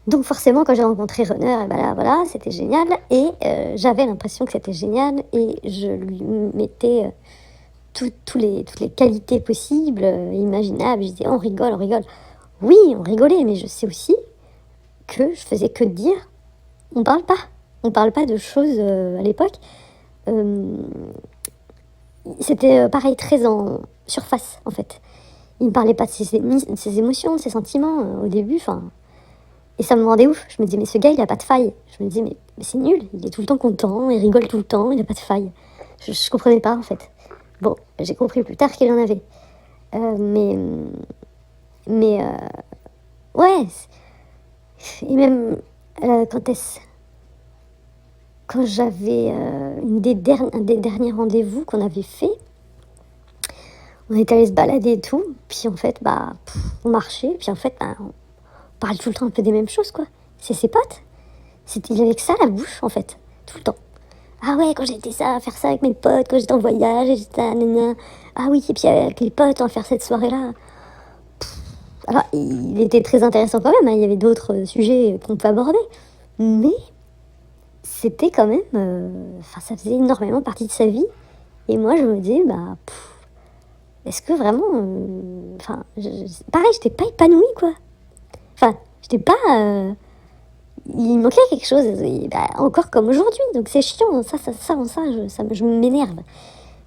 Donc forcément, quand j'ai rencontré Runner, et bah là, voilà, c'était génial et j'avais l'impression que c'était génial et je lui mettais, toutes les qualités possibles, imaginables. Je disais: «On rigole, on rigole». Oui, on rigolait, mais je sais aussi que je faisais que de dire: «On parle pas». On parle pas de choses, à l'époque. Hem, C'était, pareil, très en surface, en fait. Il me parlait pas de ses émotions, de ses sentiments, au début, enfin et ça me rendait ouf. Je me disais: «Mais ce gars, il a pas de faille». Je me disais: «Mais c'est nul, il est tout le temps content, il rigole tout le temps, il a pas de faille». Je comprenais pas, en fait. Bon, j'ai compris plus tard qu'il en avait. Mais mais ouais, et même, quand est-ce quand j'avais, un des derniers rendez-vous qu'on avait fait, on était allés se balader et tout, puis en fait, bah, on marchait, puis en fait, bah, on parle tout le temps un peu des mêmes choses, quoi. C'est ses potes. Il avait que ça à la bouche, en fait, tout le temps. Ah ouais, quand j'étais ça, à faire ça avec mes potes, quand j'étais en voyage, et j'étais à nana. Ah oui, et puis avec les potes, on va faire cette soirée-là. Alors, il était très intéressant quand même, hein, il y avait d'autres sujets qu'on peut aborder, mais c'était quand même, enfin, ça faisait énormément partie de sa vie, et moi, je me disais, bah, est-ce que vraiment, enfin, pareil, j'étais pas épanouie, quoi. Enfin, j'étais pas, il manquait quelque chose, et bah, encore comme aujourd'hui, donc c'est chiant, je m'énerve.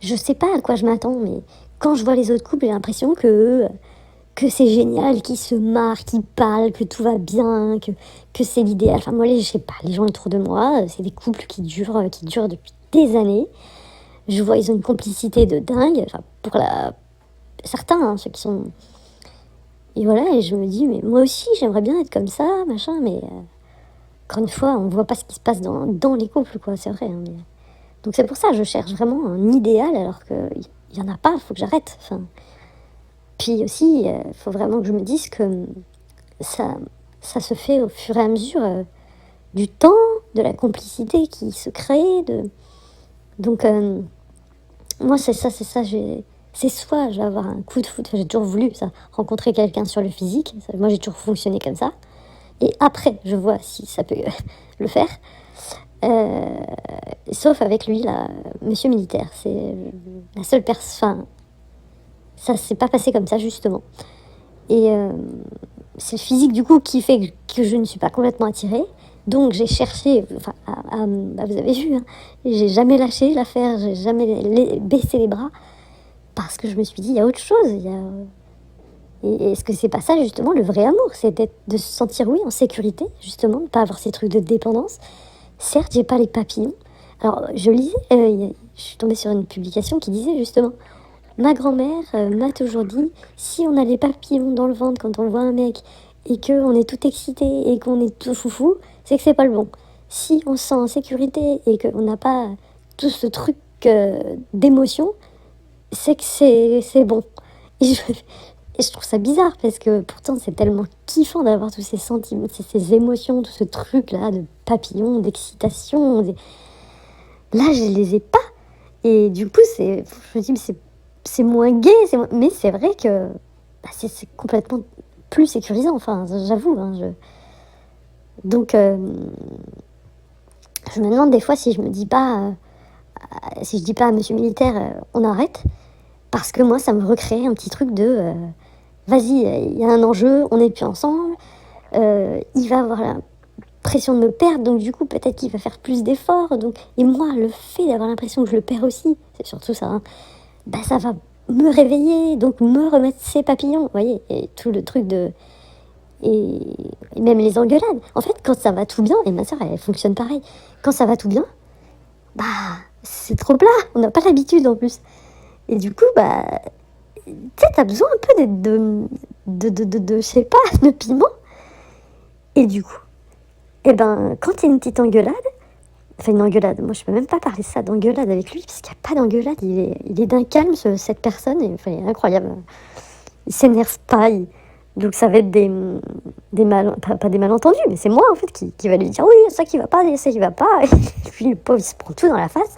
Je sais pas à quoi je m'attends, mais quand je vois les autres couples, j'ai l'impression que c'est génial, qu'ils se marrent, qu'ils parlent, que tout va bien, que c'est l'idéal. Enfin, moi, je sais pas, les gens autour de moi, c'est des couples qui durent depuis des années. Je vois, ils ont une complicité de dingue, enfin, certains, hein, ceux qui sont... Et voilà, et je me dis, mais moi aussi, j'aimerais bien être comme ça, machin, mais encore une fois, on voit pas ce qui se passe dans les couples, quoi, c'est vrai, hein, mais... Donc c'est pour ça, je cherche vraiment un idéal, alors qu'il y en a pas, il faut que j'arrête, enfin... Puis aussi, faut vraiment que je me dise que ça ça se fait au fur et à mesure, du temps, de la complicité qui se crée, donc moi c'est ça, c'est soit je vais avoir un coup de foudre, j'ai toujours voulu ça, rencontrer quelqu'un sur le physique, ça moi j'ai toujours fonctionné comme ça et après je vois si ça peut le faire, heu, sauf avec lui là, monsieur militaire, c'est la seule enfin, ça s'est pas passé comme ça justement. Et c'est le physique du coup qui fait que je ne suis pas complètement attirée. Donc j'ai cherché, enfin, bah, vous avez vu, hein, j'ai jamais lâché l'affaire, j'ai jamais baissé les bras parce que je me suis dit, il y a autre chose. Et est-ce que c'est pas ça justement le vrai amour? C'est de se sentir, oui, en sécurité, justement, de pas avoir ces trucs de dépendance. Certes, j'ai pas les papillons. Alors, je lisais, je suis tombée sur une publication qui disait justement: ma grand-mère m'a toujours dit, si on a les papillons dans le ventre quand on voit un mec et qu'on est tout excité et qu'on est tout foufou, c'est que c'est pas le bon. Si on se sent en sécurité et qu'on n'a pas tout ce truc d'émotion, c'est que c'est bon. Et je trouve ça bizarre parce que pourtant c'est tellement kiffant d'avoir tous ces sentiments, ces émotions, tout ce truc-là de papillons, d'excitation. Là, je les ai pas. Et du coup, je me dis, mais c'est moins gai, mais c'est vrai que bah, c'est complètement plus sécurisant, enfin, j'avoue. Hein, donc, je me demande des fois si je me dis pas, si je dis pas à monsieur militaire, on arrête, parce que moi, ça me recrée un petit truc de, vas-y, il y a un enjeu, on n'est plus ensemble, il va avoir la pression de me perdre, donc du coup, peut-être qu'il va faire plus d'efforts, donc, et moi, le fait d'avoir l'impression que je le perds aussi, c'est surtout ça, hein, bah, ça va me réveiller, donc me remettre ses papillons, vous voyez, et tout le truc de... et même les engueulades. En fait, quand ça va tout bien, et ma sœur, elle fonctionne pareil, quand ça va tout bien, bah, c'est trop plat, on n'a pas l'habitude en plus. Et du coup, bah, tu sais, t'as besoin un peu je sais pas, de piment. Et du coup, et ben, quand il y a une petite engueulade, enfin une engueulade, moi je peux même pas parler ça d'engueulade avec lui, parce qu'il n'y a pas d'engueulade, il est d'un calme, cette personne, et, enfin, il est incroyable. Il s'énerve pas, donc ça va être pas des malentendus, mais c'est moi en fait qui va lui dire oui, ça qui va pas, ça qui va pas, et puis le pauvre il se prend tout dans la face,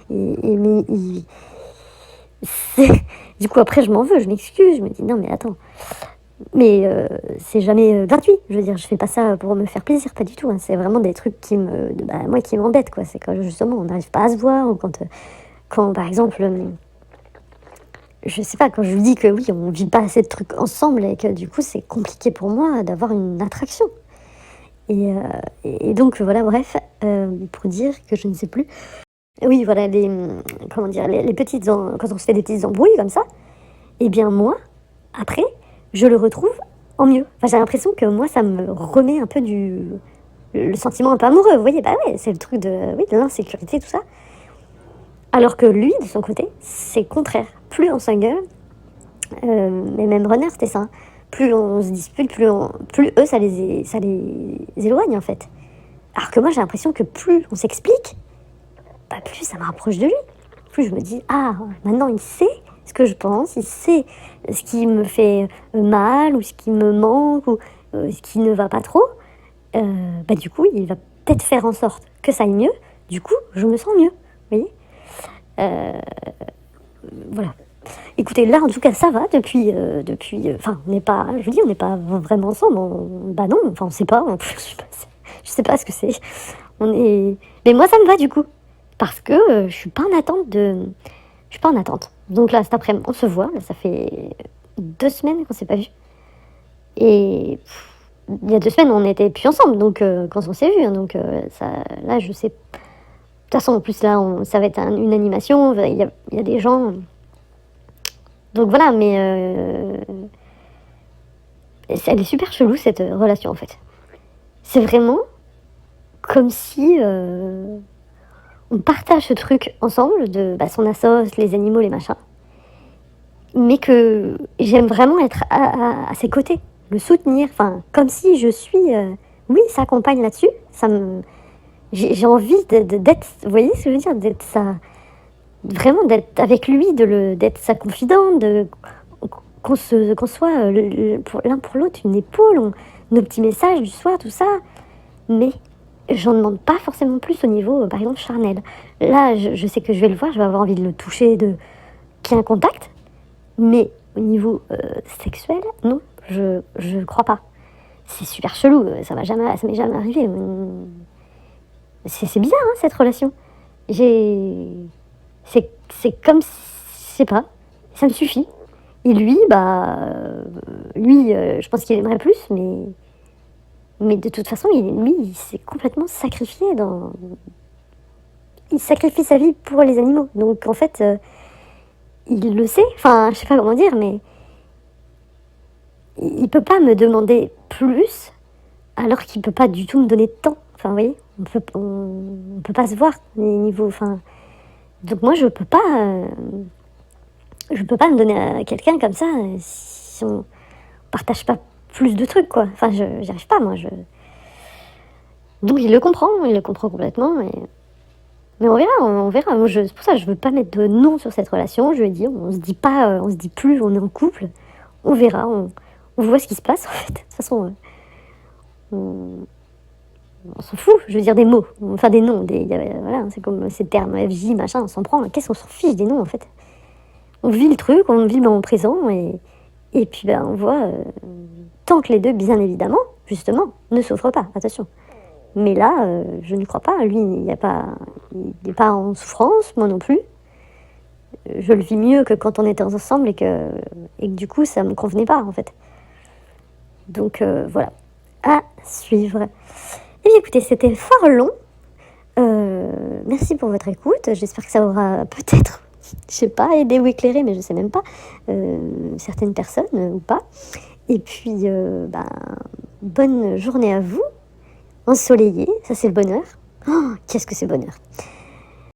mais du coup après je m'en veux, je m'excuse, je me dis non mais attends, mais c'est jamais gratuit, je veux dire, je fais pas ça pour me faire plaisir, pas du tout, hein. C'est vraiment des trucs moi qui m'embêtent, quoi. C'est quand justement on n'arrive pas à se voir, ou quand par exemple, je sais pas, quand je lui dis que oui, on vit pas assez de trucs ensemble, et que du coup c'est compliqué pour moi d'avoir une attraction. Et, euh, et donc voilà, bref, pour dire que je ne sais plus. Oui, voilà, comment dire, les quand on se fait des petites embrouilles comme ça, et bien moi, après, je le retrouve en mieux. Enfin, j'ai l'impression que moi, ça me remet un peu le sentiment un peu amoureux. Vous voyez, bah ouais, c'est le truc oui, de l'insécurité, tout ça. Alors que lui, de son côté, c'est le contraire. Plus on s'engueule, mais même Runner, c'était ça, hein. Plus on se dispute, plus eux, ça les éloigne, en fait. Alors que moi, j'ai l'impression que plus on s'explique, bah, plus ça me rapproche de lui. Plus je me dis, ah, maintenant il sait ce que je pense, il sait ce qui me fait mal, ou ce qui me manque, ou ce qui ne va pas trop. Bah, du coup, il va peut-être faire en sorte que ça aille mieux. Du coup, je me sens mieux. Vous voyez, voilà. Écoutez, là, en tout cas, ça va enfin, on n'est pas, je vous dis, on n'est pas vraiment ensemble. Bah non, enfin, on sait pas. Je sais pas ce que c'est. Mais moi, ça me va du coup, parce que je suis pas en attente je suis pas en attente. Donc là, cet après-midi, on se voit. Là, ça fait 2 semaines qu'on s'est pas vu. Et il y a 2 semaines, on n'était plus ensemble. Donc quand on s'est vu, hein, donc là, je sais. De toute façon, en plus là, ça va être une animation. Il y a des gens. Donc voilà, mais elle est super chelou, cette relation, en fait. C'est vraiment comme si on partage ce truc ensemble, de son assos, les animaux, les machins, mais que j'aime vraiment être à ses côtés, le soutenir, enfin, comme si je suis, oui, sa compagne là-dessus. J'ai envie d'être, vous voyez ce que je veux dire, d'être vraiment d'être avec lui, d'être sa confidente, qu'on soit l'un pour l'autre une épaule, nos petits messages du soir, tout ça. Mais j'en demande pas forcément plus au niveau, par exemple, charnel. Là, je sais que je vais le voir, je vais avoir envie de le toucher, qu'il y ait un contact. Mais au niveau sexuel, non, je crois pas. C'est super chelou, ça m'est jamais arrivé. C'est bizarre, hein, cette relation. C'est comme, je sais pas, ça me suffit. Et lui, je pense qu'il aimerait plus, mais de toute façon, il s'est complètement sacrifié il sacrifie sa vie pour les animaux. Donc en fait, il le sait, enfin, je sais pas comment dire, mais il peut pas me demander plus alors qu'il peut pas du tout me donner de temps. Enfin, vous voyez, on peut pas se voir les niveaux, enfin. Donc moi, je peux pas me donner à quelqu'un comme ça si on partage pas plus de trucs, quoi. Enfin, j'y arrive pas, moi. Donc il le comprend complètement. Mais on verra, on verra. Moi, c'est pour ça que je veux pas mettre de nom sur cette relation. Je lui ai dit, on se dit pas, on se dit plus, on est en couple. On verra, on voit ce qui se passe, en fait. De toute façon, on s'en fout, je veux dire des mots, enfin des noms, voilà, c'est comme ces termes FJ, machin, on s'en prend. Qu'est-ce qu'on s'en fiche des noms, en fait? On vit le truc, on vit le moment présent, et puis on voit, tant que les deux, bien évidemment, justement, ne souffrent pas, attention. Mais là, je n'y crois pas. Lui, il n'est pas en souffrance, moi non plus. Je le vis mieux que quand on était ensemble, et que du coup, ça me convenait pas, en fait. Donc voilà, à suivre. Eh bien écoutez, c'était fort long. Merci pour votre écoute. J'espère que ça aura peut-être, je sais pas, aidé ou éclairé, mais je sais même pas, certaines personnes ou pas. Et puis, bonne journée à vous, ensoleillée, ça c'est le bonheur. Oh, qu'est-ce que c'est le bonheur.